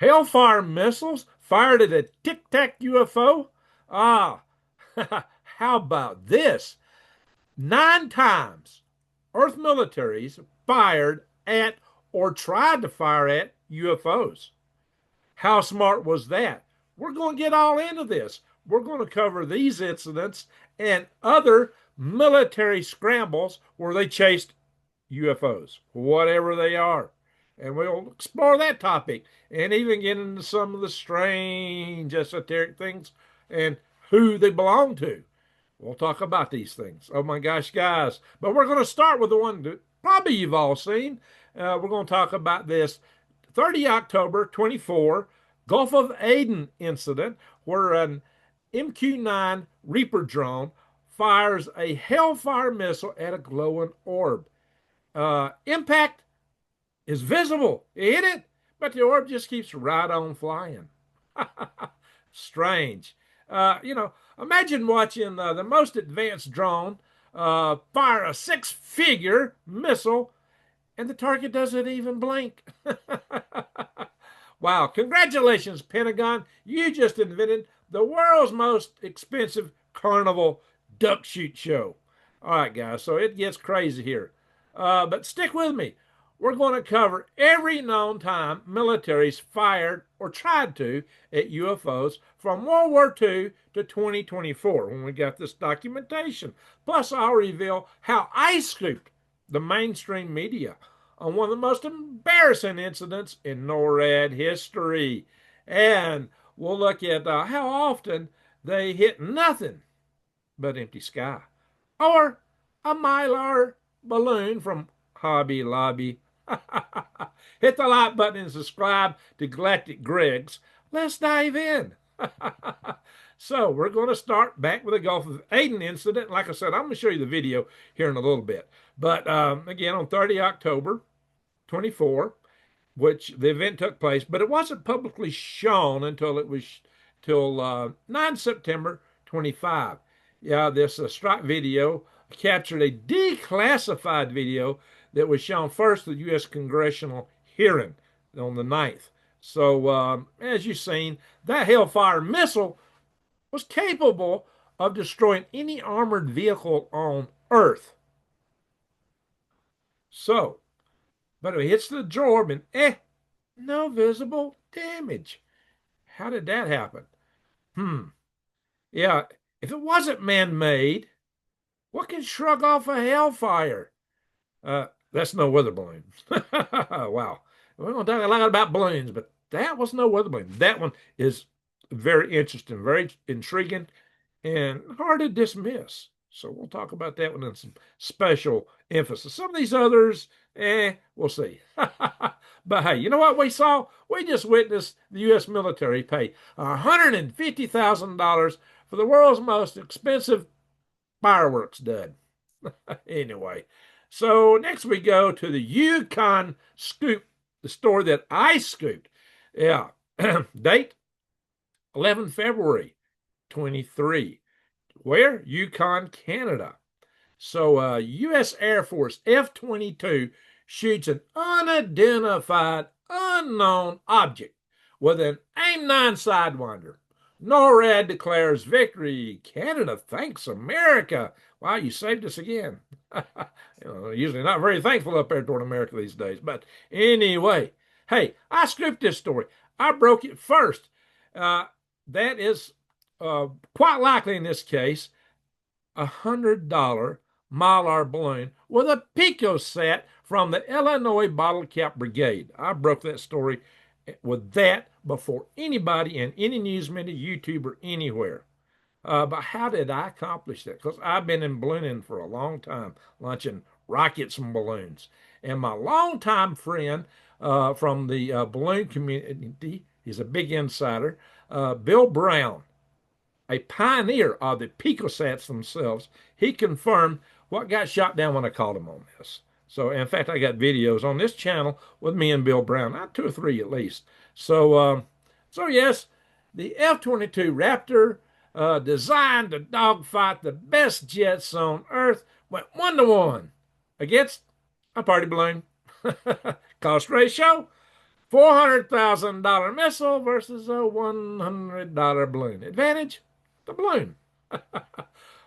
Hellfire missiles fired at a Tic-Tac UFO? Ah, how about this? 9 times Earth militaries fired at or tried to fire at UFOs. How smart was that? We're going to get all into this. We're going to cover these incidents and other military scrambles where they chased UFOs, whatever they are. And we'll explore that topic and even get into some of the strange esoteric things and who they belong to. We'll talk about these things. Oh my gosh, guys. But we're going to start with the one that probably you've all seen. We're going to talk about this 30 October 24 Gulf of Aden incident where an MQ-9 Reaper drone fires a Hellfire missile at a glowing orb. Impact is visible. It hit it, but the orb just keeps right on flying. Strange. Imagine watching the most advanced drone fire a six-figure missile and the target doesn't even blink. Wow. Congratulations, Pentagon. You just invented the world's most expensive carnival duck shoot show. All right, guys. So it gets crazy here. But stick with me. We're going to cover every known time militaries fired or tried to at UFOs from World War II to 2024 when we got this documentation. Plus, I'll reveal how I scooped the mainstream media on one of the most embarrassing incidents in NORAD history. And we'll look at how often they hit nothing but empty sky or a mylar balloon from Hobby Lobby. Hit the like button and subscribe to Galactic Greg's. Let's dive in. So we're going to start back with the Gulf of Aden incident. Like I said, I'm going to show you the video here in a little bit. But again, on 30 October 24, which the event took place, but it wasn't publicly shown until it was till 9 September 25. Yeah, this strike video captured a declassified video that was shown first at the U.S. congressional hearing on the 9th. So, as you've seen, that Hellfire missile was capable of destroying any armored vehicle on Earth. So, but it hits the orb and no visible damage. How did that happen? Hmm. Yeah, if it wasn't man-made, what can shrug off a hellfire? That's no weather balloon. Wow. We're going to talk a lot about balloons, but that was no weather balloon. That one is very interesting, very intriguing, and hard to dismiss. So we'll talk about that one in some special emphasis. Some of these others, we'll see. But hey, you know what we saw? We just witnessed the U.S. military pay $150,000 for the world's most expensive fireworks dud. Anyway, so next we go to the Yukon scoop, the story that I scooped. Yeah, date 11 February 23. Where? Yukon, Canada. So, U.S. Air Force F-22 shoots an unidentified, unknown object with an AIM-9 Sidewinder. NORAD declares victory. Canada thanks America. Wow, you saved us again. Usually not very thankful up there toward America these days. But anyway, hey, I scooped this story. I broke it first. That is quite likely in this case $100 Mylar balloon with a picosat from the Illinois Bottle Cap Brigade. I broke that story with that before anybody in any news media, YouTube, or anywhere. But how did I accomplish that? Because I've been in ballooning for a long time, launching rockets and balloons. And my longtime friend from the balloon community, he's a big insider, Bill Brown, a pioneer of the picosats themselves, he confirmed what got shot down when I called him on this. So, in fact, I got videos on this channel with me and Bill Brown, two or three at least. So yes, the F-22 Raptor, designed to dogfight the best jets on Earth, went 1-to-1 against a party balloon. Cost ratio $400,000 missile versus a $100 balloon. Advantage? The balloon.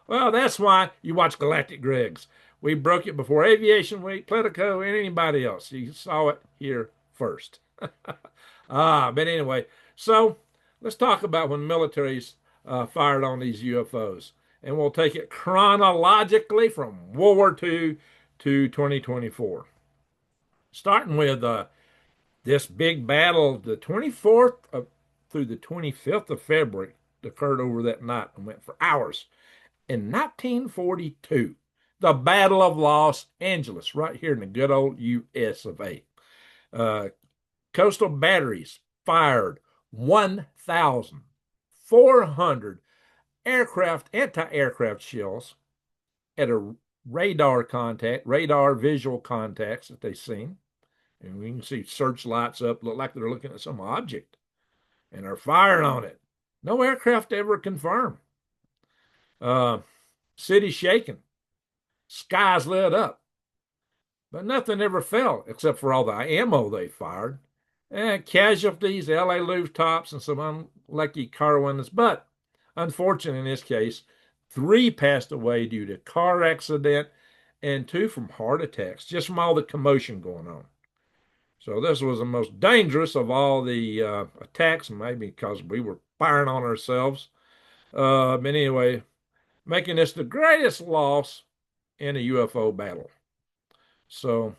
Well, that's why you watch Galactic Greg's. We broke it before Aviation Week, Politico, and anybody else. You saw it here first. But anyway, so let's talk about when militaries fired on these UFOs. And we'll take it chronologically from World War II to 2024. Starting with this big battle, the 24th through the 25th of February, occurred over that night and went for hours. In 1942, the Battle of Los Angeles, right here in the good old US of A. Coastal batteries fired 1,400 anti-aircraft shells at a radar visual contacts that they seen. And we can see searchlights up, look like they're looking at some object. And they're firing on it. No aircraft ever confirmed. City shaking. Skies lit up. But nothing ever fell except for all the ammo they fired. Casualties, LA rooftops, and some unlucky car windows. But unfortunately, in this case, 3 passed away due to car accident and 2 from heart attacks, just from all the commotion going on. So this was the most dangerous of all the attacks, maybe because we were firing on ourselves. But anyway, making this the greatest loss in a UFO battle. So,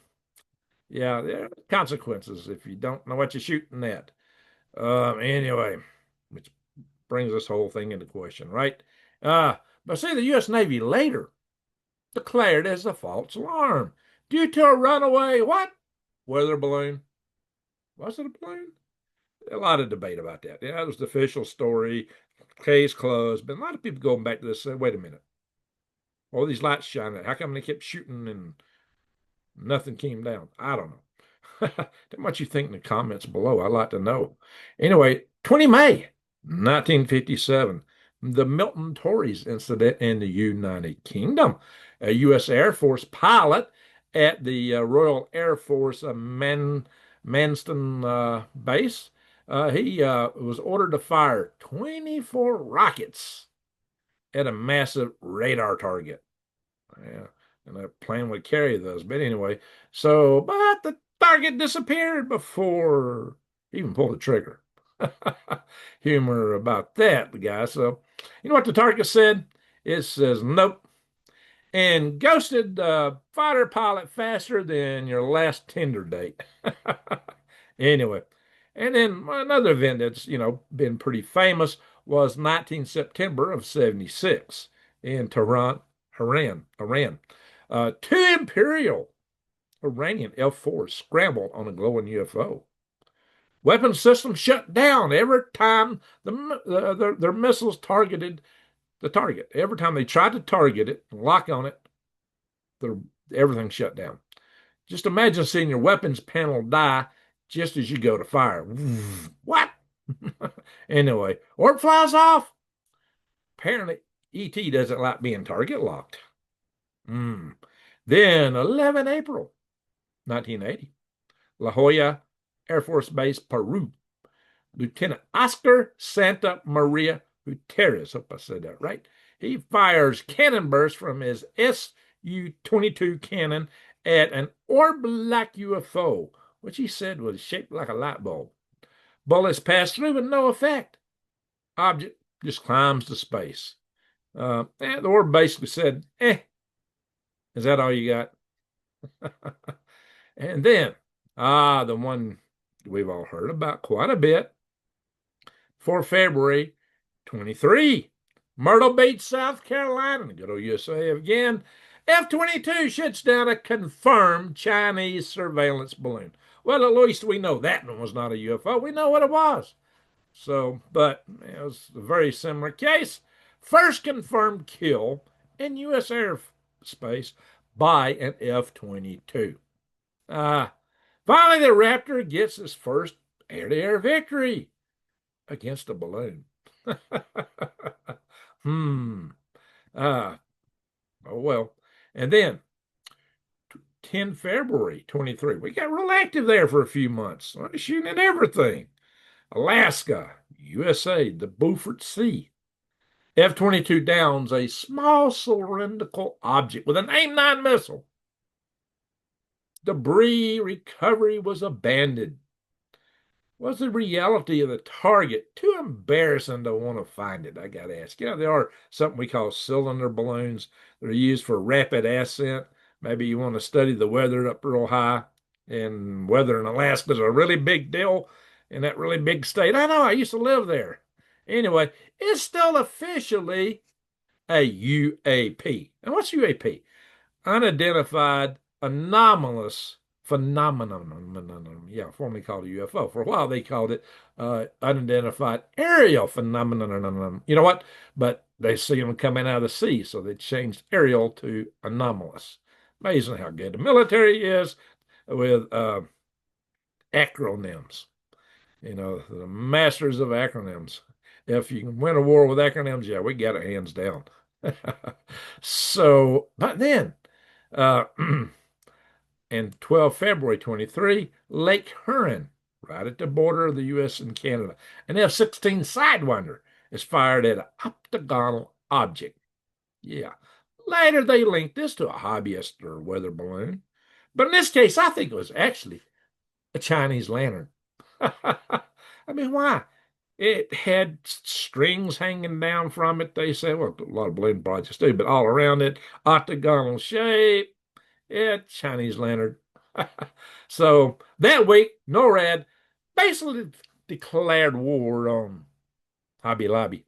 yeah, there are consequences if you don't know what you're shooting at. Anyway, which brings this whole thing into question, right? But see, the U.S. Navy later declared as a false alarm due to a runaway what? Weather balloon. Was it a balloon? A lot of debate about that. Yeah, it was the official story, case closed. But a lot of people going back to this say, wait a minute. All these lights shining. How come they kept shooting and nothing came down? I don't know. What you think in the comments below. I'd like to know. Anyway, 20 May 1957, the Milton Torres incident in the United Kingdom. A U.S. Air Force pilot at the Royal Air Force Manston base. He was ordered to fire 24 rockets at a massive radar target. Yeah, and a plane would carry those. But anyway, but the target disappeared before he even pulled the trigger. Humor about that, the guy. So, you know what the target said? It says, nope. And ghosted the fighter pilot faster than your last Tinder date. Anyway, and then another event that's, been pretty famous was 19 September of 76 in Tehran, Iran. 2 Imperial Iranian F-4s scrambled on a glowing UFO. Weapon systems shut down every time their missiles targeted the target. Every time they tried to target it and lock on it, everything shut down. Just imagine seeing your weapons panel die just as you go to fire. What? Anyway, or it flies off. Apparently, ET doesn't like being target locked. Then 11 April 1980, La Jolla Air Force Base, Peru. Lieutenant Oscar Santa Maria Gutierrez, hope I said that right. He fires cannon bursts from his Su-22 cannon at an orb-like UFO, which he said was shaped like a light bulb. Bullets pass through with no effect. Object just climbs to space. And the orb basically said, is that all you got? And then, the one we've all heard about quite a bit, for February 23, Myrtle Beach, South Carolina, the good old USA again, F-22 shoots down a confirmed Chinese surveillance balloon. Well, at least we know that one was not a UFO. We know what it was. So, but it was a very similar case. First confirmed kill in U.S. airspace by an F-22. Finally, the Raptor gets its first air-to-air victory against a balloon. Oh well. And then 10 February 23. We got real active there for a few months, shooting at everything. Alaska, USA, the Beaufort Sea. F-22 downs a small cylindrical object with an AIM-9 missile. Debris recovery was abandoned. Was the reality of the target too embarrassing to want to find it? I got to ask. There are something we call cylinder balloons that are used for rapid ascent. Maybe you want to study the weather up real high, and weather in Alaska is a really big deal in that really big state. I know, I used to live there. Anyway, it's still officially a UAP. And what's UAP? Unidentified anomalous phenomenon. Yeah, formerly called a UFO. For a while, they called it unidentified aerial phenomenon. You know what? But they see them coming out of the sea, so they changed aerial to anomalous. Amazing how good the military is with acronyms. The masters of acronyms. If you can win a war with acronyms, yeah, we got it hands down. So, but then, uh, and 12 February 23, Lake Huron, right at the border of the U.S. and Canada. An F-16 Sidewinder is fired at an octagonal object. Yeah. Later, they linked this to a hobbyist or weather balloon. But in this case, I think it was actually a Chinese lantern. I mean, why? It had strings hanging down from it, they say. Well, a lot of balloon projects do, but all around it, octagonal shape. Yeah, Chinese lantern. So that week, NORAD basically declared war on Hobby Lobby.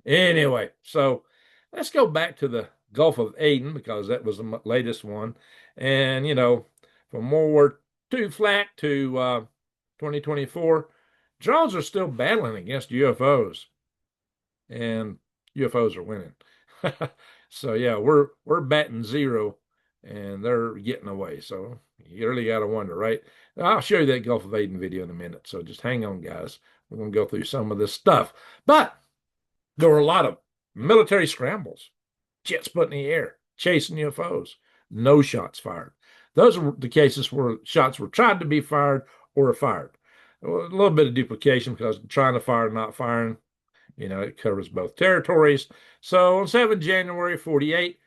Anyway, so let's go back to the Gulf of Aden because that was the latest one. And, from World War II flak to 2024, drones are still battling against UFOs, and UFOs are winning. So yeah, we're batting zero, and they're getting away. So you really got to wonder, right? I'll show you that Gulf of Aden video in a minute. So just hang on, guys. We're gonna go through some of this stuff. But there were a lot of military scrambles, jets put in the air, chasing UFOs, no shots fired. Those are the cases where shots were tried to be fired or fired. A little bit of duplication because trying to fire, not firing. It covers both territories. So on 7 January 48,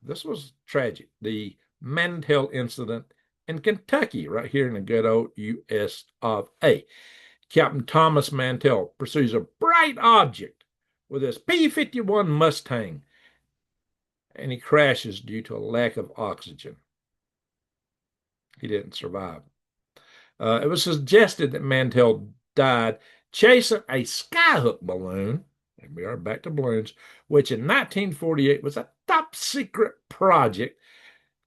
this was tragic. The Mantell incident in Kentucky, right here in the good old U.S. of A. Captain Thomas Mantell pursues a bright object with his P-51 Mustang, and he crashes due to a lack of oxygen. He didn't survive. It was suggested that Mantell died chasing a skyhook balloon, and we are back to balloons, which in 1948 was a top secret project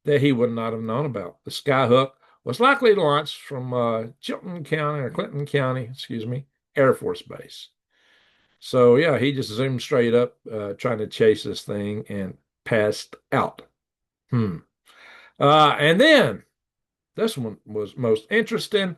that he would not have known about. The skyhook was likely launched from Clinton County, Air Force Base. So yeah, he just zoomed straight up, trying to chase this thing and passed out. And then this one was most interesting: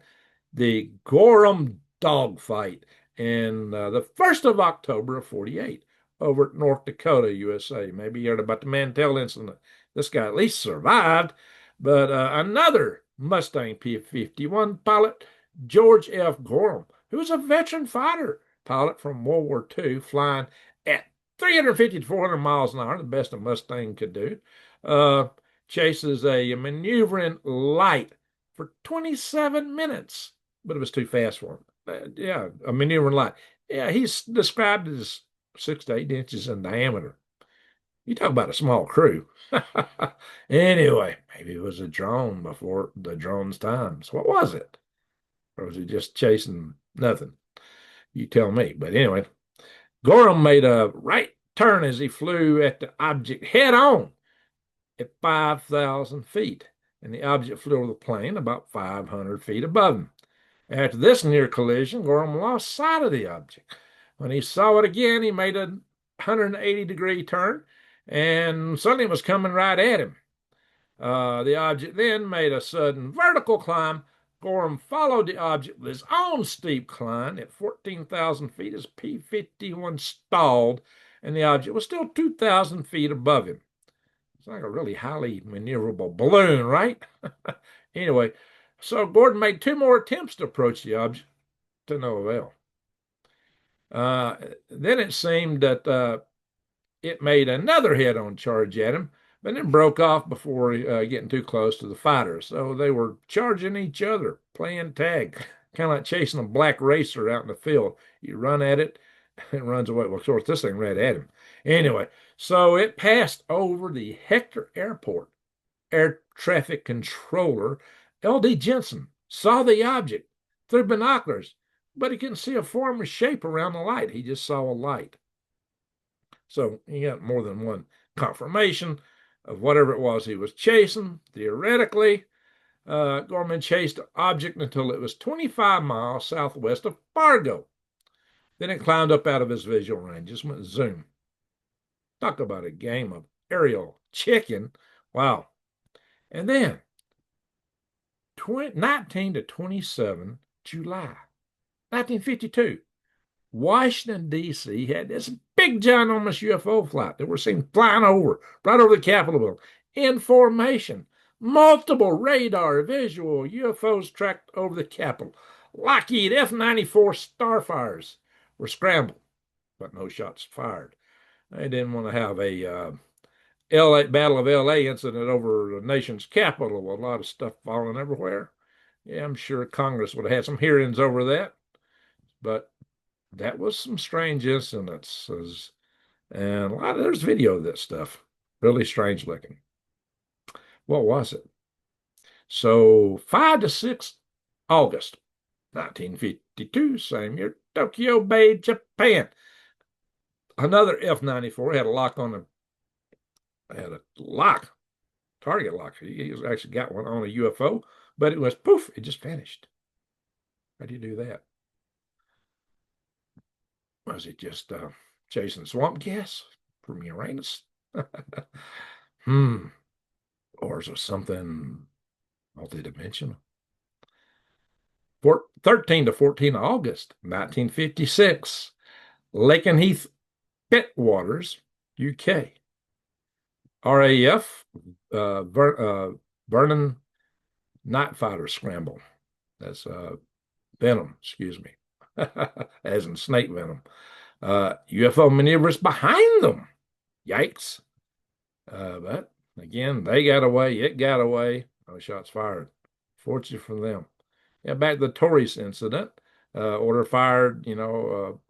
the Gorham dogfight in the 1st of October of 48 over at North Dakota, USA. Maybe you heard about the Mantell incident. This guy at least survived, but another Mustang P-51 pilot, George F. Gorham, who was a veteran fighter pilot from World War II, flying at 350 to 400 miles an hour, the best a Mustang could do, chases a maneuvering light for 27 minutes, but it was too fast for him. Yeah, a maneuvering light. Yeah, he's described as 6 to 8 inches in diameter. You talk about a small crew. Anyway, maybe it was a drone before the drone's times. What was it? Or was he just chasing nothing? You tell me. But anyway, Gorham made a right turn as he flew at the object head on at 5,000 feet, and the object flew over the plane about 500 feet above him. After this near collision, Gorham lost sight of the object. When he saw it again, he made a 180-degree turn, and suddenly it was coming right at him. The object then made a sudden vertical climb. Gorham followed the object with his own steep climb at 14,000 feet as P-51 stalled, and the object was still 2,000 feet above him. It's like a really highly maneuverable balloon, right? Anyway, so Gordon made two more attempts to approach the object to no avail. Uh, then it seemed that it made another head-on charge at him, but then broke off before getting too close to the fighter. So they were charging each other, playing tag, kind of like chasing a black racer out in the field. You run at it, it runs away. Well, of course, this thing ran at him. Anyway, so it passed over the Hector Airport. Air traffic controller L.D. Jensen saw the object through binoculars, but he couldn't see a form or shape around the light. He just saw a light. So he got more than one confirmation of whatever it was he was chasing. Theoretically, Gorman chased the object until it was 25 miles southwest of Fargo. Then it climbed up out of his visual range, just went zoom. Talk about a game of aerial chicken. Wow. And then 19 to 27, July 1952, Washington, D.C. had this big ginormous UFO flight that we're seeing flying right over the Capitol building, in formation. Multiple radar visual UFOs tracked over the Capitol. Lockheed F-94 Starfires were scrambled, but no shots fired. They didn't want to have a LA Battle of LA incident over the nation's capital with a lot of stuff falling everywhere. Yeah, I'm sure Congress would have had some hearings over that, but that was some strange incidents. And there's video of this stuff. Really strange looking. What was it? So 5 to 6 August 1952, same year, Tokyo Bay, Japan. Another F-94 had a lock on the had a lock, target lock. He actually got one on a UFO, but it was poof, it just vanished. How do you do that? Was it just chasing swamp gas from Uranus? Or is it something multidimensional? 13 to 14 August 1956, Lakenheath Pittwaters, UK. RAF Vernon Night Fighter Scramble. That's venom, excuse me, as in snake venom. UFO maneuvers behind them. Yikes. But again, they got away. It got away. No shots fired. Fortunate for them. Yeah, back to the Torres incident. Order fired,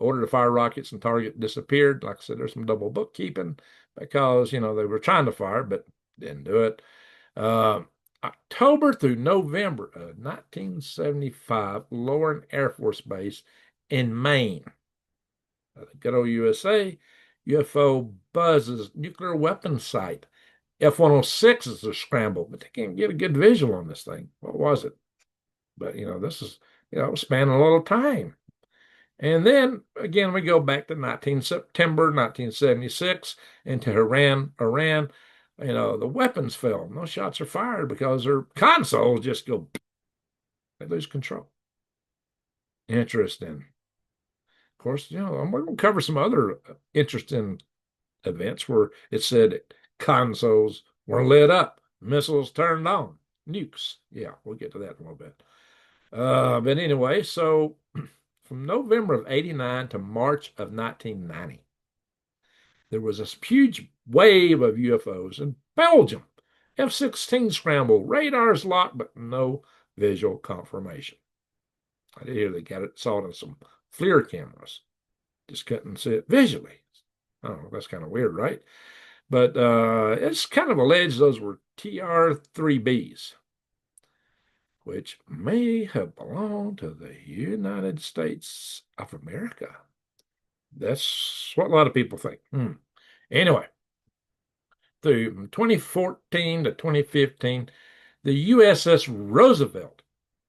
order to fire rockets and target disappeared. Like I said, there's some double bookkeeping because, they were trying to fire, but didn't do it. October through November of 1975, Loren Air Force Base in Maine. The good old USA, UFO buzzes, nuclear weapons site. F-106s are scrambled, but they can't get a good visual on this thing. What was it? But, this is, it was spanning a little time. And then, again, we go back to September 1976 into Iran. The weapons fell. No shots are fired because their consoles just go, they lose control. Interesting. Of course, we're going to cover some other interesting events where it said consoles were lit up, missiles turned on, nukes. Yeah, we'll get to that in a little bit. But anyway, so from November of 89 to March of 1990, there was a huge wave of UFOs in Belgium. F-16 scrambled, radars locked, but no visual confirmation. I did hear saw it on some FLIR cameras. Just couldn't see it visually. Oh, that's kind of weird, right? But it's kind of alleged those were TR-3Bs, which may have belonged to the United States of America. That's what a lot of people think. Anyway, through 2014 to 2015, the USS Roosevelt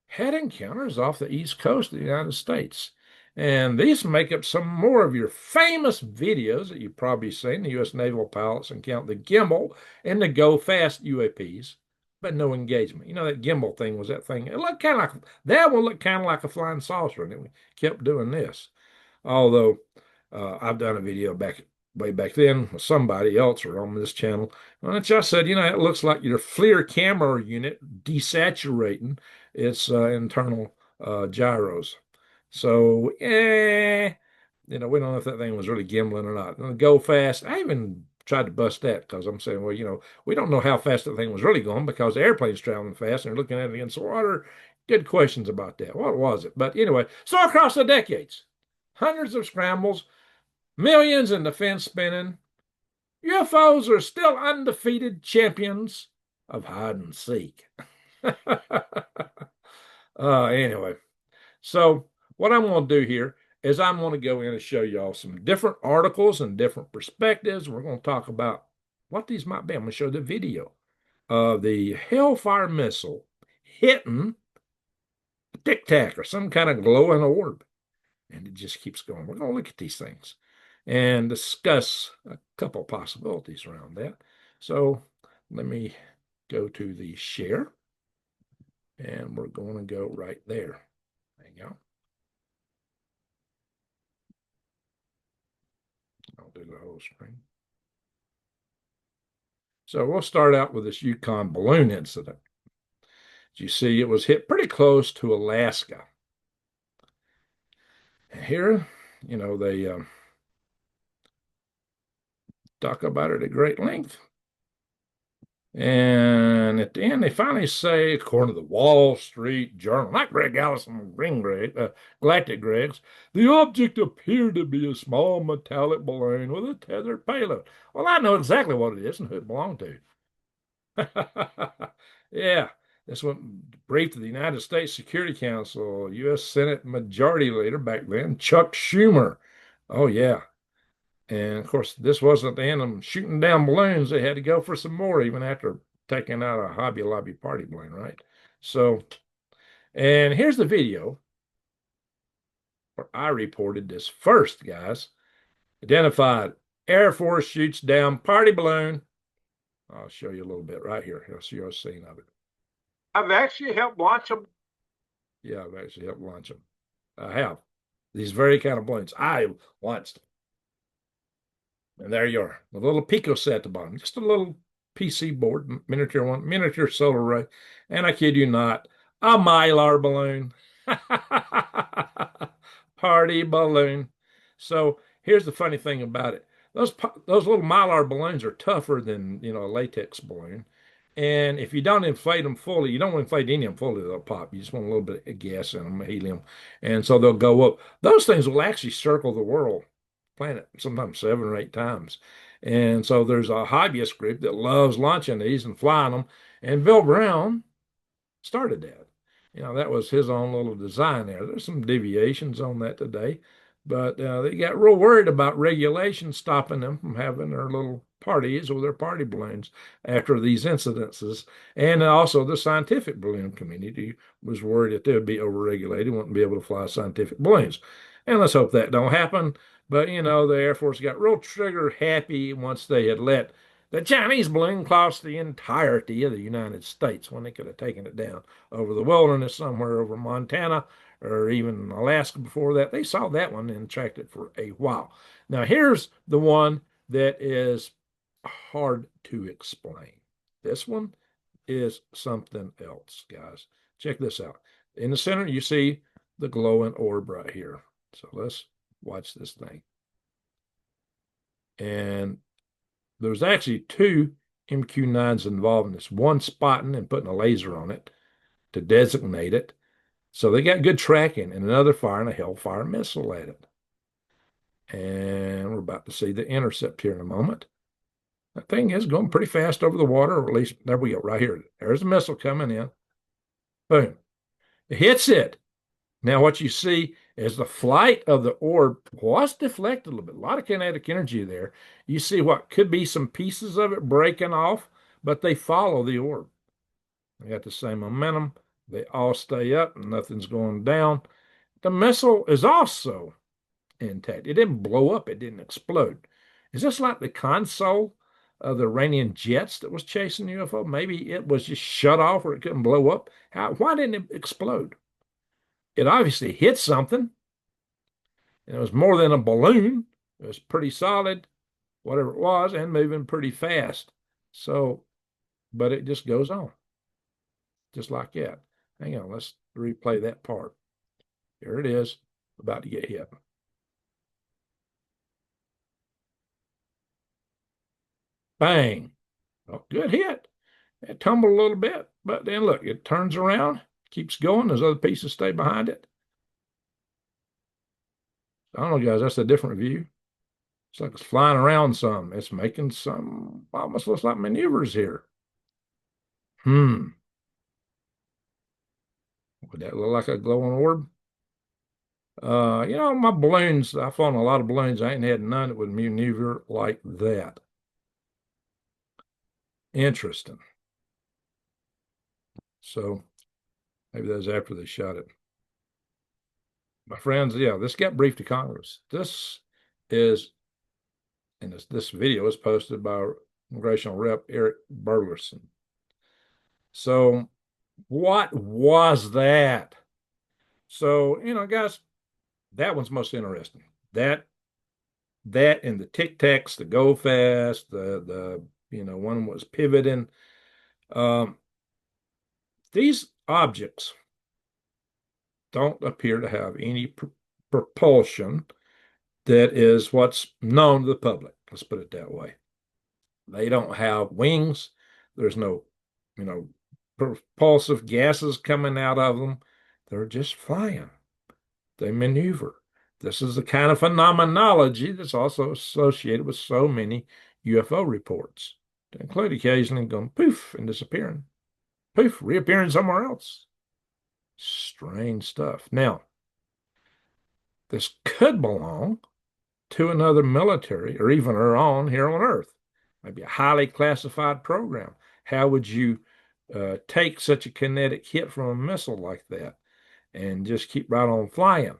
had encounters off the East Coast of the United States. And these make up some more of your famous videos that you've probably seen. The U.S. naval pilots encounter the gimbal and the go fast UAPs, but no engagement. That gimbal thing was that thing. It looked kind of like, that one looked kind of like a flying saucer, and it kept doing this. Although I've done a video back way back then with somebody else or on this channel. And I said, it looks like your FLIR camera unit desaturating its internal gyros. So, we don't know if that thing was really gimbling or not. Go fast. I even tried to bust that because I'm saying, well, we don't know how fast that thing was really going because the airplane's traveling fast and they're looking at it against the water. Good questions about that. What was it? But anyway, so across the decades, hundreds of scrambles, millions in the fence spinning, UFOs are still undefeated champions of hide and seek. Anyway, so what I'm going to do here is I'm going to go in and show y'all some different articles and different perspectives. We're going to talk about what these might be. I'm going to show the video of the Hellfire missile hitting a Tic-Tac or some kind of glowing orb. And it just keeps going. We're going to look at these things and discuss a couple possibilities around that. So let me go to the share, and we're going to go right there. There you go. I'll do the whole screen. So we'll start out with this Yukon balloon incident. As you see, it was hit pretty close to Alaska. And here, they talk about it at great length. And at the end, they finally say, according to the Wall Street Journal, not Greg Allison, Green Greg, Galactic Greg's, the object appeared to be a small metallic balloon with a tethered payload. Well, I know exactly what it is and who it belonged to. Yeah, this went briefed to the United States Security Council, U.S. Senate Majority Leader back then, Chuck Schumer. Oh, yeah. And of course, this wasn't the end of them shooting down balloons. They had to go for some more, even after taking out a Hobby Lobby party balloon, right? So, and here's the video where I reported this first, guys. Identified Air Force shoots down party balloon. I'll show you a little bit right here. You'll see a scene of it. I've actually helped launch them. Yeah, I've actually helped launch them. I have. These very kind of balloons. I launched them. And there you are, the little Pico set at the bottom, just a little PC board, miniature one, miniature solar array. And I kid you not, a Mylar balloon. Party balloon. So here's the funny thing about it. Those little Mylar balloons are tougher than, a latex balloon. And if you don't inflate them fully, you don't inflate any of them fully, they'll pop. You just want a little bit of gas in them, helium. And so they'll go up. Those things will actually circle the world planet, sometimes 7 or 8 times. And so there's a hobbyist group that loves launching these and flying them. And Bill Brown started that. That was his own little design there. There's some deviations on that today, but they got real worried about regulations stopping them from having their little parties or their party balloons after these incidences. And also the scientific balloon community was worried that they would be overregulated, wouldn't be able to fly scientific balloons. And let's hope that don't happen. But, the Air Force got real trigger happy once they had let the Chinese balloon cross the entirety of the United States when they could have taken it down over the wilderness somewhere over Montana or even Alaska before that. They saw that one and tracked it for a while. Now, here's the one that is hard to explain. This one is something else, guys. Check this out. In the center, you see the glowing orb right here. So let's watch this thing. And there's actually 2 MQ-9s involved in this, one spotting and putting a laser on it to designate it. So they got good tracking, and another firing a Hellfire missile at it. And we're about to see the intercept here in a moment. That thing is going pretty fast over the water, or at least there we go, right here. There's a missile coming in. Boom. It hits it. Now what you see is the flight of the orb was deflected a little bit. A lot of kinetic energy there. You see what could be some pieces of it breaking off, but they follow the orb. They got the same momentum. They all stay up. Nothing's going down. The missile is also intact. It didn't blow up. It didn't explode. Is this like the console of the Iranian jets that was chasing the UFO? Maybe it was just shut off or it couldn't blow up. Why didn't it explode? It obviously hit something. And it was more than a balloon. It was pretty solid. whatever it was, and moving pretty fast. So, but it just goes on, just like that. Hang on, let's replay that part. Here it is, about to get hit. Bang. Oh, good hit. It tumbled a little bit, but then look, it turns around, keeps going. Those other pieces stay behind it. I don't know, guys, that's a different view. It's like it's flying around some. It's making some almost looks like maneuvers here. Hmm. Would that look like a glowing orb? My balloons, I've flown a lot of balloons. I ain't had none that would maneuver like that. Interesting. So maybe that was after they shot it. My friends, yeah, this got briefed to Congress. This is, and this video is posted by Congressional Rep Eric Burleson. So what was that? So, guys, that one's most interesting. That that and the Tic-Tacs, the go fast, the one was pivoting. Um, these objects don't appear to have any propulsion that is what's known to the public. Let's put it that way. They don't have wings. There's no, you know, propulsive gases coming out of them. They're just flying. They maneuver. This is the kind of phenomenology that's also associated with so many UFO reports, to include occasionally going poof and disappearing, poof, reappearing somewhere else. Strange stuff. Now, this could belong to another military or even our own here on Earth. Maybe a highly classified program. How would you take such a kinetic hit from a missile like that and just keep right on flying?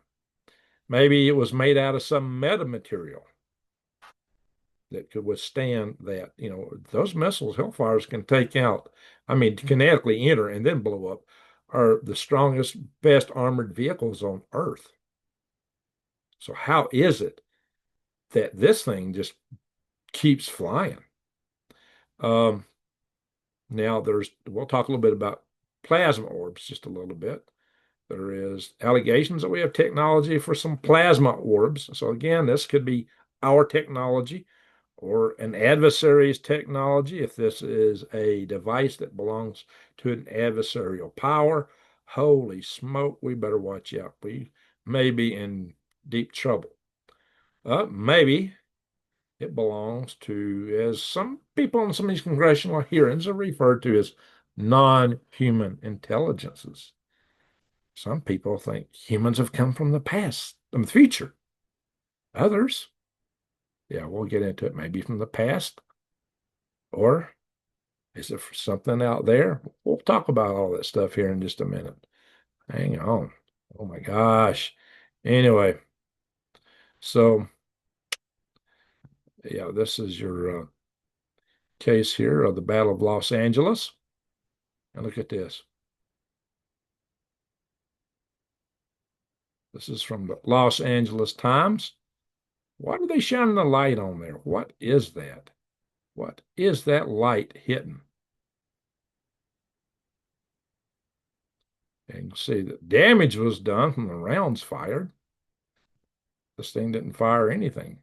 Maybe it was made out of some metamaterial that could withstand that. Those missiles Hellfires can take out, I mean, kinetically enter and then blow up, are the strongest, best armored vehicles on Earth. So how is it that this thing just keeps flying? Um, Now we'll talk a little bit about plasma orbs just a little bit. There is allegations that we have technology for some plasma orbs. So again, this could be our technology or an adversary's technology. If this is a device that belongs to an adversarial power, holy smoke, we better watch out. We may be in deep trouble. Maybe it belongs to, as some people in some of these congressional hearings are referred to as non-human intelligences. Some people think humans have come from the past, from the future. Others, yeah, we'll get into it, maybe from the past, or is it for something out there? We'll talk about all that stuff here in just a minute. Hang on. Oh my gosh. Anyway, so yeah, this is your case here of the Battle of Los Angeles. And look at this. This is from the Los Angeles Times. Why are they shining the light on there? What is that? What is that light hitting? And you can see that damage was done from the rounds fired. This thing didn't fire anything.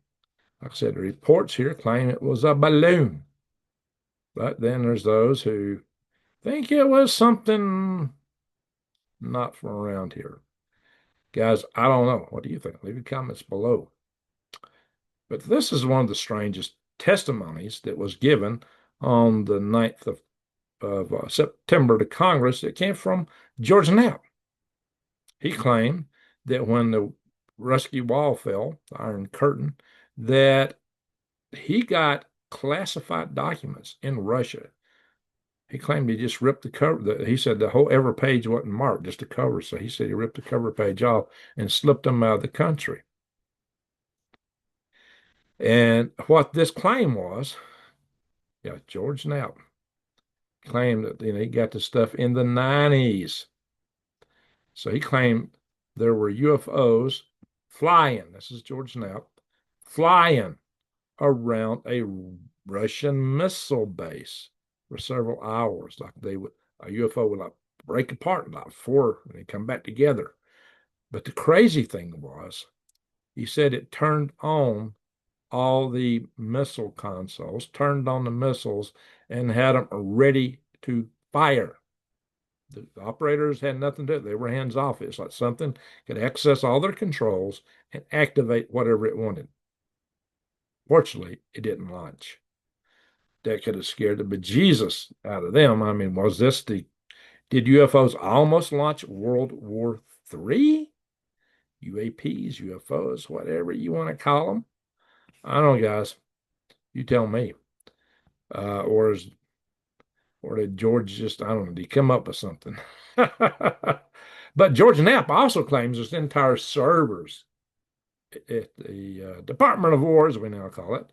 Like I said, the reports here claim it was a balloon. But then there's those who think it was something not from around here. Guys, I don't know. What do you think? Leave your comments below. But this is one of the strangest testimonies that was given on the 9th of September to Congress. It came from George Knapp. He claimed that when the rescue wall fell, the Iron Curtain, that he got classified documents in Russia. He claimed he just ripped the cover. He said the whole every page wasn't marked, just the cover. So he said he ripped the cover page off and slipped them out of the country. And what this claim was, yeah, George Knapp claimed that he got the stuff in the 90s. So he claimed there were UFOs flying. This is George Knapp flying around a Russian missile base for several hours. Like a UFO would like break apart like four and they come back together. But the crazy thing was, he said it turned on all the missile consoles, turned on the missiles, and had them ready to fire. The operators had nothing to do. They were hands off. It's like something could access all their controls and activate whatever it wanted. Fortunately, it didn't launch. That could have scared the bejesus out of them. I mean, did UFOs almost launch World War III? UAPs, UFOs, whatever you want to call them. I don't know, guys. You tell me. Uh, or is, or did George just, I don't know, did he come up with something? But George Knapp also claims there's entire servers at the Department of War, as we now call it,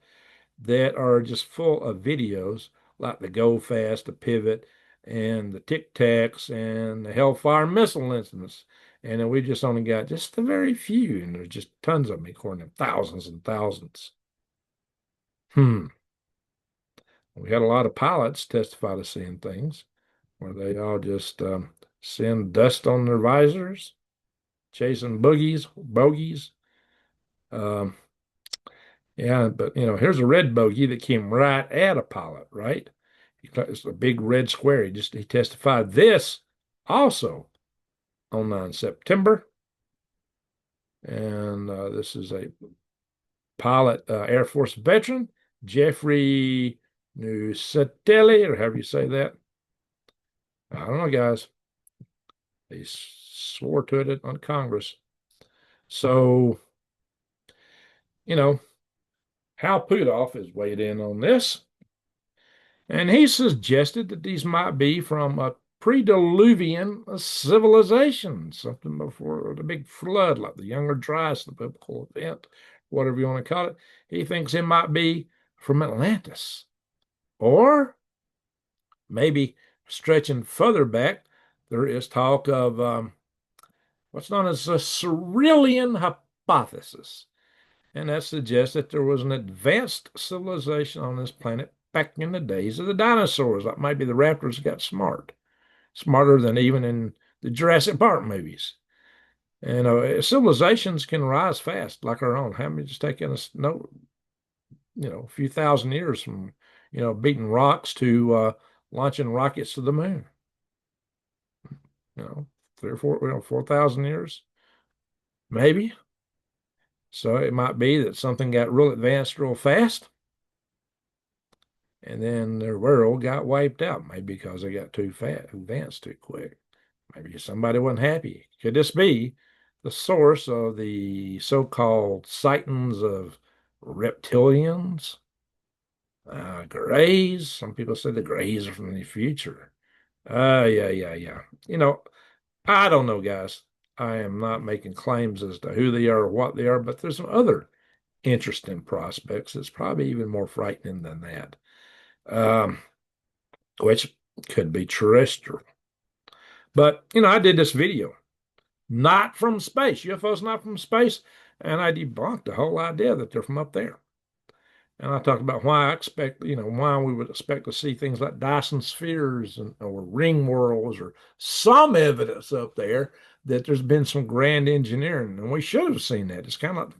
that are just full of videos like the Go Fast, the Pivot, and the Tic-Tacs, and the Hellfire missile incidents. And then we just only got just a very few, and there's just tons of them, according to thousands and thousands. Hmm. We had a lot of pilots testify to seeing things where they all just send dust on their visors, chasing bogies. Um, yeah, but here's a red bogey that came right at a pilot, right? It's a big red square. He testified this also on 9 September. And this is a pilot, Air Force veteran, Jeffrey Nucatelli, or however you say that. I don't know, guys. He swore to it on Congress. So, you know, Hal Puthoff has weighed in on this, and he suggested that these might be from a pre-Diluvian civilization, something before the big flood, like the Younger Dryas, the biblical event, whatever you want to call it. He thinks it might be from Atlantis, or maybe stretching further back, there is talk of what's known as the Cerulean hypothesis. And that suggests that there was an advanced civilization on this planet back in the days of the dinosaurs. Like maybe the raptors got smarter than even in the Jurassic Park movies. And civilizations can rise fast, like our own. How many just taken us a few thousand years from beating rocks to launching rockets to the moon. 3 or 4, 4,000 years, maybe. So it might be that something got real advanced real fast, and then their world got wiped out, maybe because they got too advanced too quick. Maybe somebody wasn't happy. Could this be the source of the so-called sightings of reptilians, grays? Some people say the grays are from the future. Yeah, yeah, yeah. I don't know, guys. I am not making claims as to who they are or what they are, but there's some other interesting prospects that's probably even more frightening than that, um, which could be terrestrial. But, I did this video, not from space, UFOs not from space, and I debunked the whole idea that they're from up there. And I talked about why I expect, why we would expect to see things like Dyson spheres or ring worlds or some evidence up there that there's been some grand engineering. And we should have seen that. It's kind of like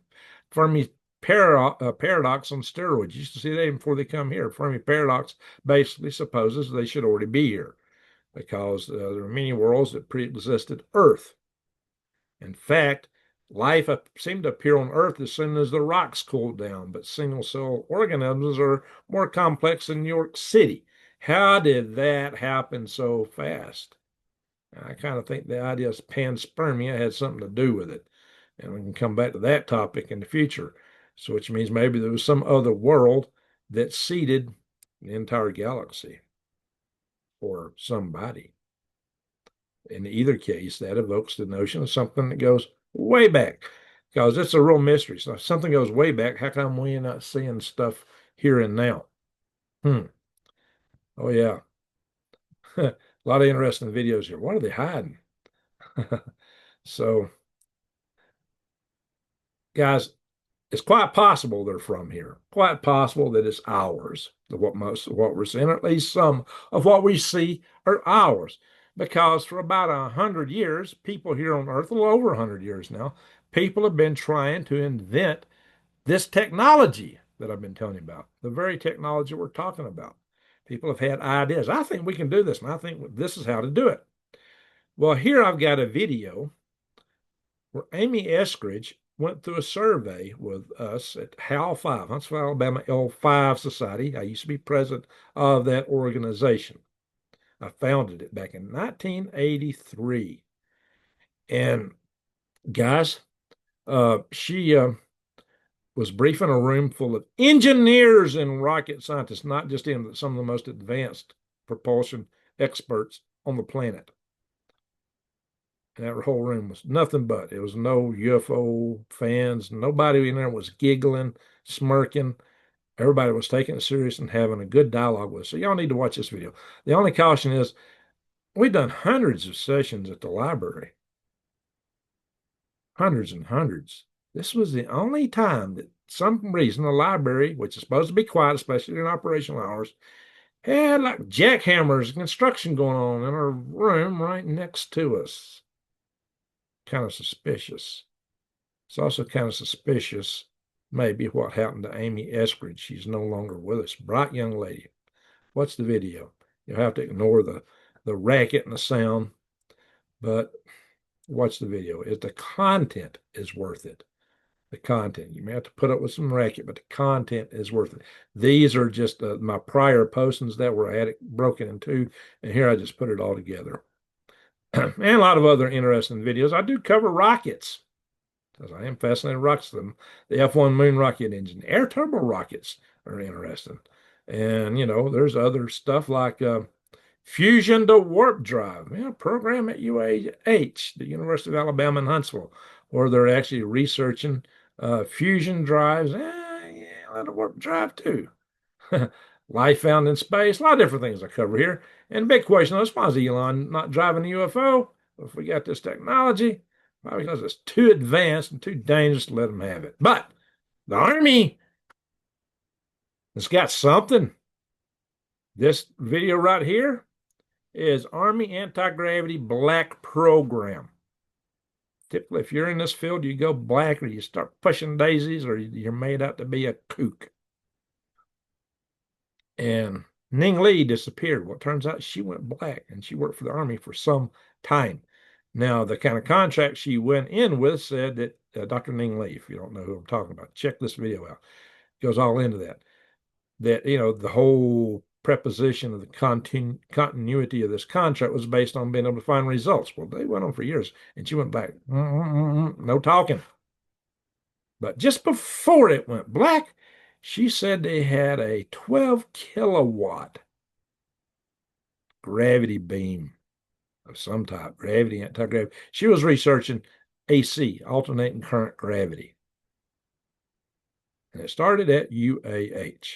Fermi paradox on steroids. You used to see that even before they come here. Fermi paradox basically supposes they should already be here because there are many worlds that pre-existed Earth. In fact, life seemed to appear on Earth as soon as the rocks cooled down, but single cell organisms are more complex than New York City. How did that happen so fast? I kind of think the idea of panspermia had something to do with it. And we can come back to that topic in the future. So, which means maybe there was some other world that seeded the entire galaxy or somebody. In either case, that evokes the notion of something that goes way back because it's a real mystery. So if something goes way back, how come we're not seeing stuff here and now? Oh, yeah. A lot of interesting videos here. What are they hiding? So, guys, It's quite possible they're from here. Quite possible that it's ours. What most of what we're seeing, or at least some of what we see are ours. Because for about 100 years, people here on Earth, a little over 100 years now, people have been trying to invent this technology that I've been telling you about, the very technology we're talking about. People have had ideas. I think we can do this, and I think this is how to do it. Well, here I've got a video where Amy Eskridge went through a survey with us at HAL 5, Huntsville, Alabama L5 Society. I used to be president of that organization. I founded it back in 1983. And guys, she was briefing a room full of engineers and rocket scientists, not just him, but some of the most advanced propulsion experts on the planet. And that whole room was nothing but. It was no UFO fans. Nobody in there was giggling, smirking. Everybody was taking it serious and having a good dialogue with us. So y'all need to watch this video. The only caution is we've done hundreds of sessions at the library, hundreds and hundreds. This was the only time that some reason the library, which is supposed to be quiet, especially in operational hours, had like jackhammers and construction going on in a room right next to us. Kind of suspicious. It's also kind of suspicious, maybe, what happened to Amy Eskridge. She's no longer with us. Bright young lady. Watch the video. You'll have to ignore the racket and the sound, but watch the video. The content is worth it. The content. You may have to put up with some racket, but the content is worth it. These are just my prior postings that were had it broken in two, and here I just put it all together. And a lot of other interesting videos. I do cover rockets because I am fascinated with rockets. The F-1 moon rocket engine, air turbo rockets are interesting. And, there's other stuff like fusion to warp drive, program at UAH, the University of Alabama in Huntsville, where they're actually researching fusion drives, a lot of warp drive too. Life found in space, a lot of different things I cover here. And big question is, why is Elon not driving a UFO? If we got this technology, why? Because it's too advanced and too dangerous to let them have it. But the Army has got something. This video right here is Army Anti-Gravity Black Program. Typically, if you're in this field, you go black or you start pushing daisies or you're made out to be a kook. And Ning Lee disappeared. Well, it turns out she went black and she worked for the Army for some time. Now, the kind of contract she went in with said that Dr. Ning Lee, if you don't know who I'm talking about, check this video out. It goes all into that. That, the whole preposition of the continuity of this contract was based on being able to find results. Well, they went on for years and she went back. No talking. But just before it went black, she said they had a 12 kilowatt gravity beam of some type, gravity, anti-gravity. She was researching AC, alternating current gravity. And it started at UAH.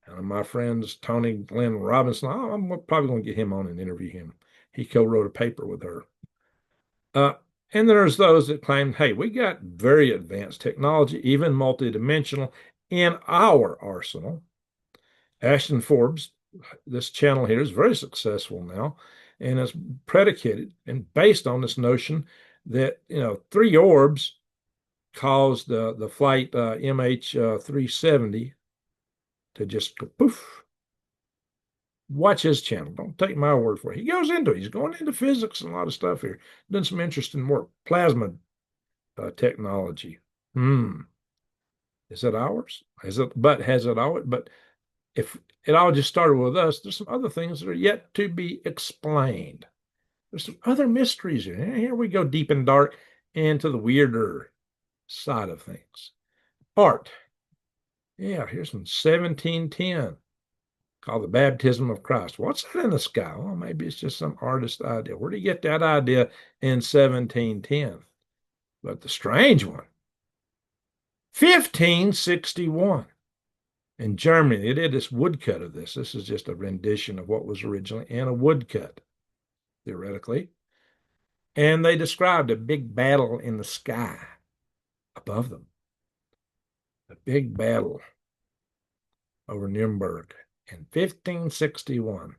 And my friends, Tony Glenn Robinson, I'm probably going to get him on and interview him. He co-wrote a paper with her. And there's those that claim, hey, we got very advanced technology, even multidimensional, in our arsenal. Ashton Forbes, this channel here, is very successful now, and is predicated and based on this notion that, three orbs caused the flight MH370 to just go poof. Watch his channel. Don't take my word for it. He goes into it. He's going into physics and a lot of stuff here. Doing some interesting work. Plasma technology. Is it ours? Has it always? But if it all just started with us, there's some other things that are yet to be explained. There's some other mysteries here. Here we go deep and dark into the weirder side of things. Art. Yeah, here's some 1710 called the Baptism of Christ. What's that in the sky? Well, maybe it's just some artist idea. Where do you get that idea in 1710? But the strange one, 1561. In Germany, they did this woodcut of this. This is just a rendition of what was originally in a woodcut, theoretically. And they described a big battle in the sky above them. The big battle over Nuremberg in 1561.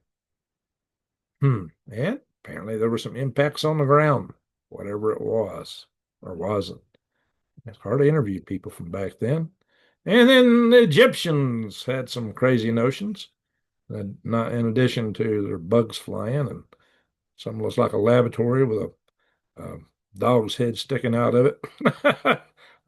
And apparently there were some impacts on the ground, whatever it was or wasn't. It's hard to interview people from back then. And then the Egyptians had some crazy notions. And not in addition to their bugs flying, and something looks like a laboratory with a dog's head sticking out of it, or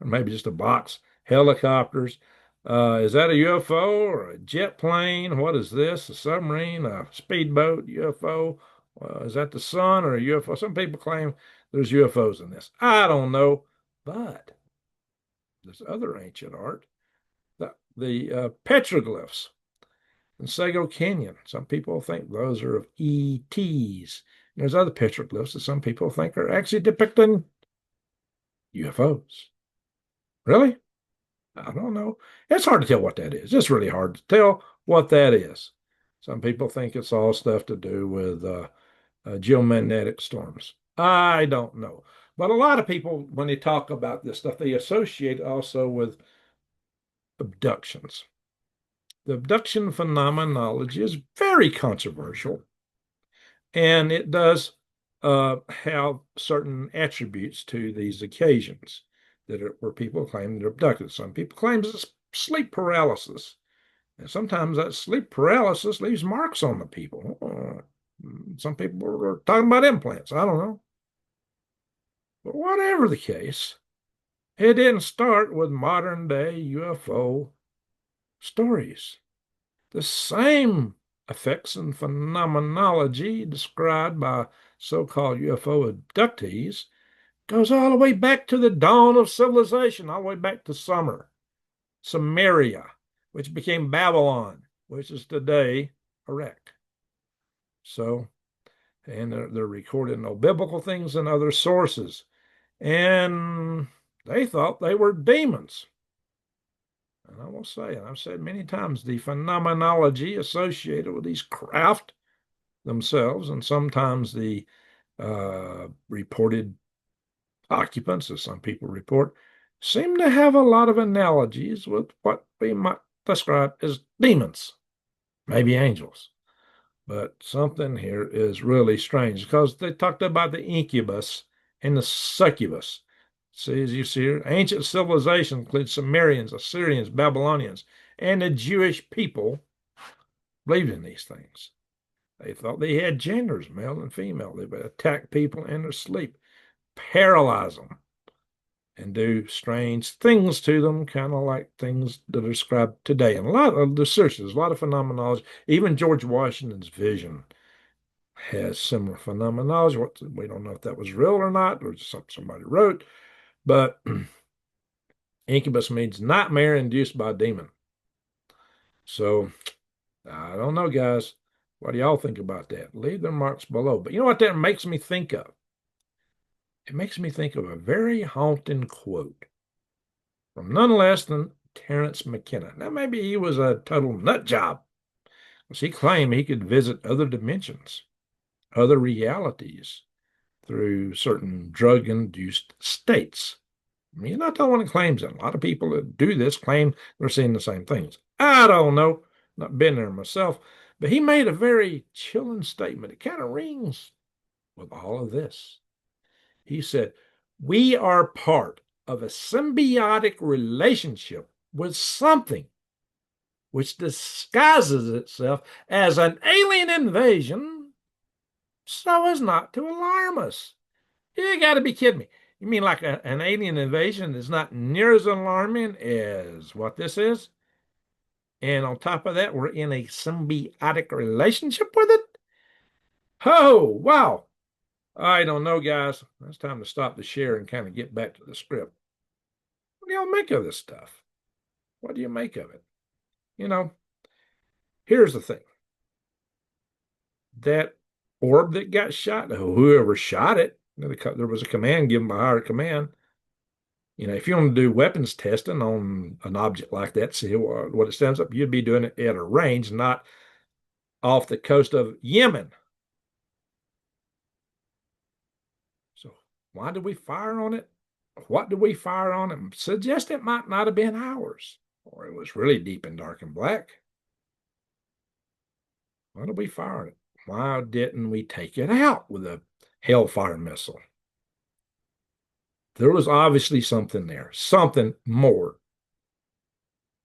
maybe just a box. Helicopters. Is that a UFO or a jet plane? What is this? A submarine? A speedboat? UFO? Is that the sun or a UFO? Some people claim there's UFOs in this. I don't know, but there's other ancient art. The petroglyphs in Sago Canyon. Some people think those are of ETs. There's other petroglyphs that some people think are actually depicting UFOs. Really? I don't know. It's hard to tell what that is. It's really hard to tell what that is. Some people think it's all stuff to do with geomagnetic storms. I don't know. But a lot of people, when they talk about this stuff, they associate also with abductions. The abduction phenomenology is very controversial, and it does have certain attributes to these occasions where people claim they're abducted. Some people claim it's sleep paralysis, and sometimes that sleep paralysis leaves marks on the people. Some people are talking about implants. I don't know. But whatever the case, it didn't start with modern day UFO stories. The same effects and phenomenology described by so-called UFO abductees goes all the way back to the dawn of civilization, all the way back to Samaria, which became Babylon, which is today Iraq. So, and they're recording no biblical things in other sources. And they thought they were demons. And I will say, and I've said many times, the phenomenology associated with these craft themselves, and sometimes the reported occupants, as some people report, seem to have a lot of analogies with what we might describe as demons, maybe angels. But something here is really strange because they talked about the incubus and the succubus. See, as you see here, ancient civilization includes Sumerians, Assyrians, Babylonians, and the Jewish people believed in these things. They thought they had genders, male and female. They would attack people in their sleep, paralyze them, and do strange things to them, kind of like things that are described today. And a lot of the searches, a lot of phenomenology. Even George Washington's vision has similar phenomenology. We don't know if that was real or not, or just something somebody wrote. But incubus means nightmare induced by a demon. So I don't know, guys. What do y'all think about that? Leave their marks below. But you know what that makes me think of? It makes me think of a very haunting quote from none less than Terence McKenna. Now, maybe he was a total nut job, because he claimed he could visit other dimensions, other realities through certain drug-induced states. I mean, he's not the only one that claims it. A lot of people that do this claim they're seeing the same things. I don't know. Not been there myself. But he made a very chilling statement. It kind of rings with all of this. He said, we are part of a symbiotic relationship with something which disguises itself as an alien invasion so as not to alarm us. You got to be kidding me. You mean like an alien invasion is not near as alarming as what this is? And on top of that, we're in a symbiotic relationship with it? Oh, wow. I don't know, guys. It's time to stop the share and kind of get back to the script. What do y'all make of this stuff? What do you make of it? You know, here's the thing. That orb that got shot, whoever shot it, there was a command given by higher command. You know, if you want to do weapons testing on an object like that, see what it stands up, you'd be doing it at a range, not off the coast of Yemen. So why did we fire on it? What did we fire on it? Suggest it might not have been ours, or it was really deep and dark and black. Why did we fire it? Why didn't we take it out with a Hellfire missile? There was obviously something there, something more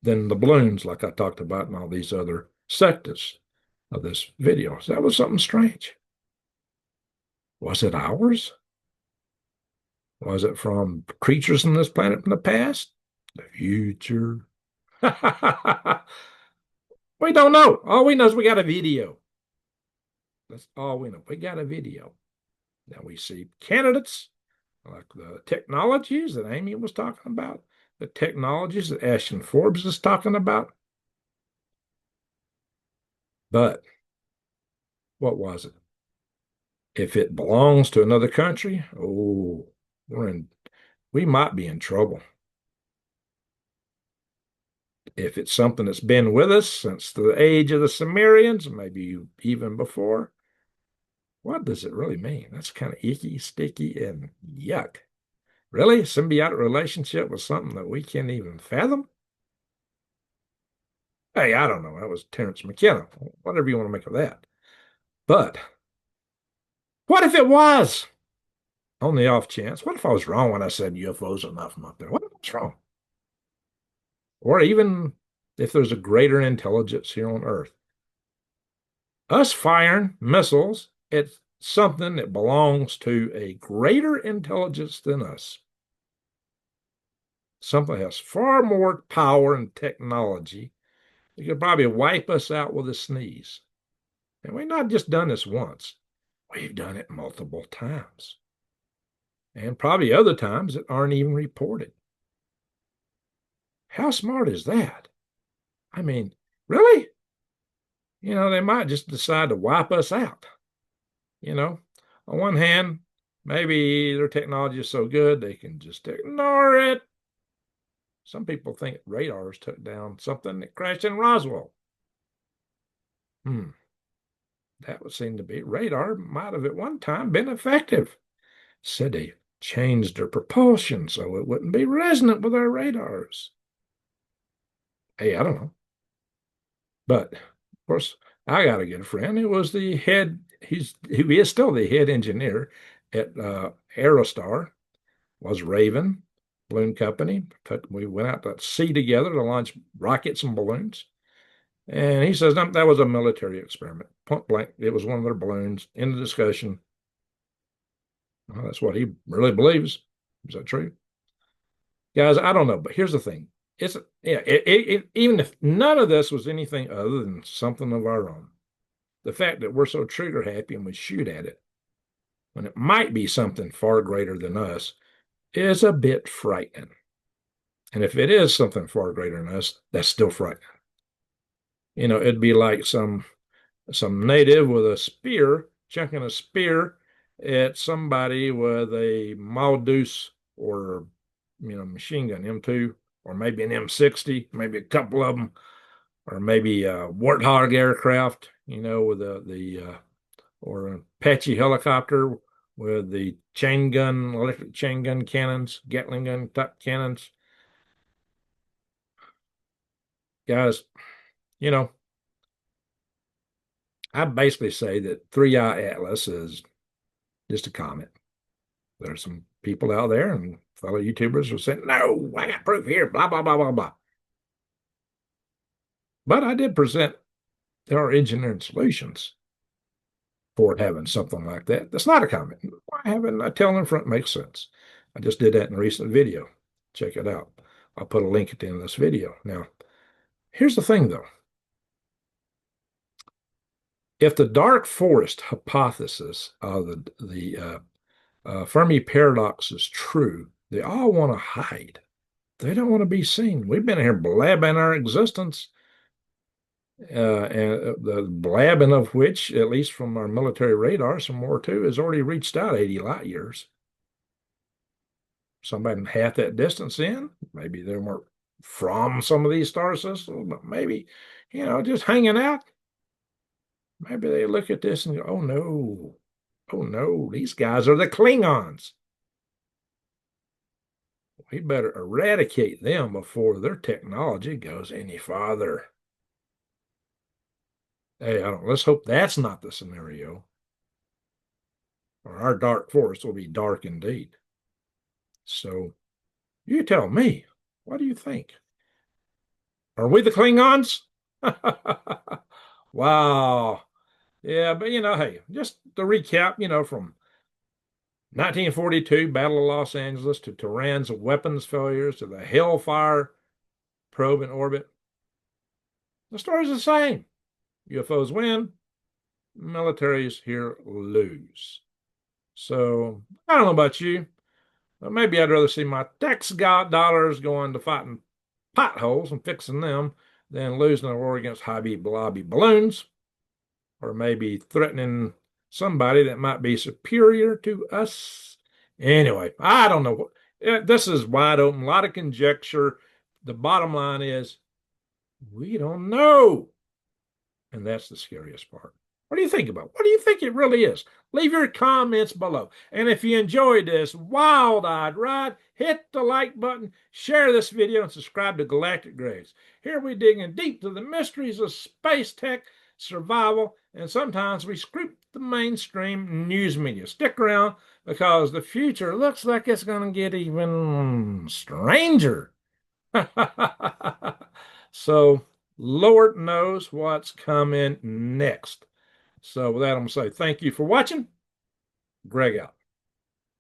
than the balloons, like I talked about in all these other sectors of this video. So that was something strange. Was it ours? Was it from creatures on this planet from the past? The future? We don't know. All we know is we got a video. That's all we know. We got a video. Now we see candidates like the technologies that Amy was talking about, the technologies that Ashton Forbes is talking about. But what was it? If it belongs to another country, oh, we might be in trouble. If it's something that's been with us since the age of the Sumerians, maybe even before, what does it really mean? That's kind of icky, sticky, and yuck. Really? Symbiotic relationship with something that we can't even fathom? Hey, I don't know. That was Terrence McKenna. Whatever you want to make of that. But what if it was? On the off chance, what if I was wrong when I said UFOs are not from up there? What if I was wrong? Or even if there's a greater intelligence here on Earth. Us firing missiles, it's something that belongs to a greater intelligence than us. Something that has far more power and technology. It could probably wipe us out with a sneeze. And we've not just done this once, we've done it multiple times. And probably other times that aren't even reported. How smart is that? I mean, really? They might just decide to wipe us out. On one hand, maybe their technology is so good they can just ignore it. Some people think radars took down something that crashed in Roswell. That would seem to be radar might have at one time been effective. Ceti changed their propulsion so it wouldn't be resonant with our radars. Hey, I don't know. But of course, I got a good friend who was the head, he is still the head engineer at Aerostar, was Raven Balloon Company. We went out to sea together to launch rockets and balloons. And he says that was a military experiment. Point blank, it was one of their balloons. In the discussion. Well, that's what he really believes. Is that true? Guys, I don't know, but here's the thing. It's yeah, even if none of this was anything other than something of our own, the fact that we're so trigger happy and we shoot at it when it might be something far greater than us is a bit frightening. And if it is something far greater than us, that's still frightening. It'd be like some native with a spear, chucking a spear at somebody with a Maldus or machine gun M2 or maybe an M60, maybe a couple of them, or maybe a Warthog aircraft, with the or an Apache helicopter with the electric chain gun cannons, Gatling gun type cannons. Guys, you know, I basically say that 3-Eye Atlas is just a comet. There's some people out there and fellow YouTubers who say, no, I got proof here, blah, blah, blah, blah, blah. But I did present our engineering solutions for having something like that. That's not a comet. Why having a tail in front makes sense. I just did that in a recent video. Check it out. I'll put a link at the end of this video. Now, here's the thing, though. If the dark forest hypothesis of the Fermi paradox is true, they all want to hide. They don't want to be seen. We've been here blabbing our existence, and the blabbing of which, at least from our military radar, some more too, has already reached out 80 light years. Somebody half that distance in, maybe they weren't from some of these star systems, but maybe, just hanging out. Maybe they look at this and go, oh no, these guys are the Klingons. We better eradicate them before their technology goes any farther. Hey, let's hope that's not the scenario, or our dark forest will be dark indeed. So you tell me, what do you think? Are we the Klingons? Wow. Yeah, but hey, just to recap, from 1942, Battle of Los Angeles, to Tehran's weapons failures, to the Hellfire probe in orbit, the story's the same. UFOs win, militaries here lose. So I don't know about you, but maybe I'd rather see my tax dollars going to fighting potholes and fixing them than losing a war against hobby blobby balloons, or maybe threatening somebody that might be superior to us. Anyway, I don't know. This is wide open, a lot of conjecture. The bottom line is we don't know. And that's the scariest part. What do you think about it? What do you think it really is? Leave your comments below. And if you enjoyed this wild-eyed ride, hit the like button, share this video, and subscribe to Galactic Graves. Here we dig in deep to the mysteries of space tech, survival, and sometimes we script the mainstream news media. Stick around because the future looks like it's going to get even stranger. So Lord knows what's coming next. So with that, I'm going to say thank you for watching. Greg out.